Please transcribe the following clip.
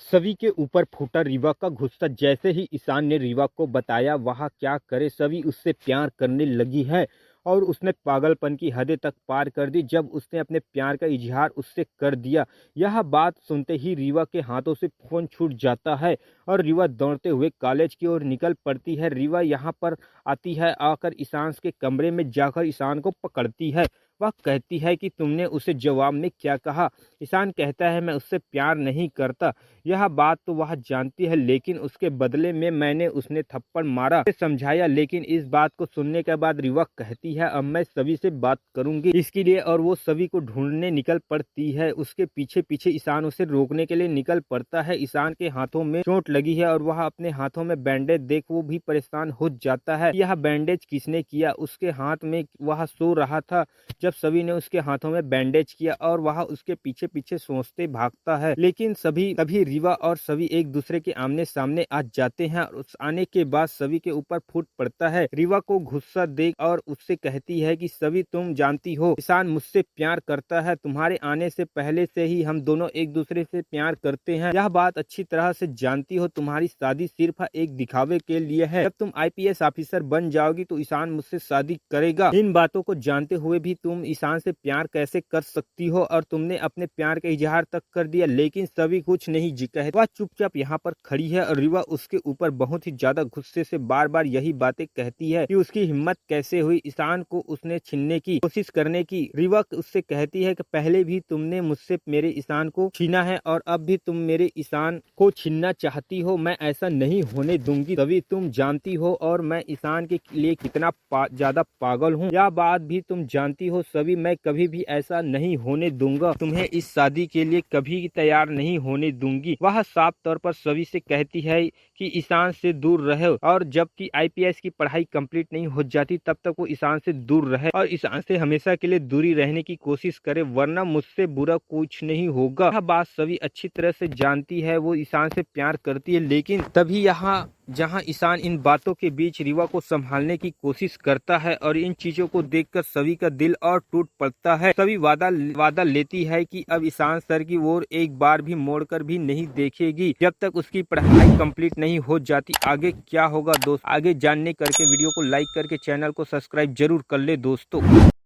सभी के ऊपर फूटा रीवा का गुस्सा। जैसे ही ईशान ने रीवा को बताया वह क्या करे, सभी उससे प्यार करने लगी है और उसने पागलपन की हदें तक पार कर दी जब उसने अपने प्यार का इजहार उससे कर दिया। यह बात सुनते ही रीवा के हाथों से फोन छूट जाता है और रीवा दौड़ते हुए कॉलेज की ओर निकल पड़ती है। रीवा यहाँ पर आती है, आकर ईशान के कमरे में जाकर ईशान को पकड़ती है। वह कहती है कि तुमने उसे जवाब में क्या कहा। ईशान कहता है मैं उससे प्यार नहीं करता। यह बात तो वह जानती है, लेकिन उसके बदले में मैंने उसने थप्पड़ मारा, समझाया। लेकिन इस बात को सुनने के बाद रीवा कहती है अब मैं सभी से बात करूंगी इसके लिए, और वो सभी को ढूंढने निकल पड़ती है। उसके पीछे पीछे ईशान उसे रोकने के लिए निकल पड़ता है। ईशान के हाथों में चोट लगी है और वह अपने हाथों में बैंडेज देख वो भी परेशान हो जाता है। यह बैंडेज किसने किया? उसके हाथ में वह सो रहा था जब सभी ने उसके हाथों में बैंडेज किया और वह उसके पीछे पीछे सोचते भागता है। लेकिन तभी रीवा और सभी एक दूसरे के आमने सामने आ जाते हैं और उस आने के बाद सभी के ऊपर फूट पड़ता है। रीवा को गुस्सा देख और उससे कहती है कि सभी तुम जानती हो ईशान मुझसे प्यार करता है, तुम्हारे आने से पहले से ही हम दोनों एक दूसरे से प्यार करते हैं। यह बात अच्छी तरह से जानती हो, तुम्हारी शादी सिर्फ एक दिखावे के लिए है। जब तुम आईपीएस ऑफिसर बन जाओगी तो ईशान मुझसे शादी करेगा। इन बातों को जानते हुए भी तुम ईशान से प्यार कैसे कर सकती हो, और तुमने अपने प्यार का इजहार तक कर दिया। लेकिन सभी कुछ नहीं कहते, वह चुपचाप यहाँ पर खड़ी है और रीवा उसके ऊपर बहुत ही ज्यादा गुस्से से बार बार यही बातें कहती है कि उसकी हिम्मत कैसे हुई ईशान को उसने छीनने की कोशिश करने की। रीवा उससे कहती है कि पहले भी तुमने मुझसे मेरे ईशान को छीना है और अब भी तुम मेरे ईशान को छीनना चाहती हो। मैं ऐसा नहीं होने दूंगी, तभी तुम जानती हो और मैं ईशान के लिए कितना ज्यादा पागल हूँ। यह बात भी तुम जानती हो सभी, मैं कभी भी ऐसा नहीं होने दूंगा, तुम्हें इस शादी के लिए कभी तैयार नहीं होने दूंगी। वह साफ तौर पर सभी से कहती है कि ईशान से दूर रहे और जबकि आईपीएस की पढ़ाई कंप्लीट नहीं हो जाती तब तक वो ईशान से दूर रहे और ईशान से हमेशा के लिए दूरी रहने की कोशिश करे, वरना मुझसे बुरा कुछ नहीं होगा। यह बात सभी अच्छी तरह से जानती है, वो ईशान से प्यार करती है। लेकिन तभी यहाँ जहां ईशान इन बातों के बीच रीवा को संभालने की कोशिश करता है और इन चीजों को देखकर सभी का दिल और टूट पड़ता है। सभी वादा लेती है कि अब ईशान सर की ओर एक बार भी मोड़कर भी नहीं देखेगी जब तक उसकी पढ़ाई कंप्लीट नहीं हो जाती। आगे क्या होगा दोस्त, आगे जानने करके वीडियो को लाइक करके चैनल को सब्सक्राइब जरूर कर ले दोस्तों।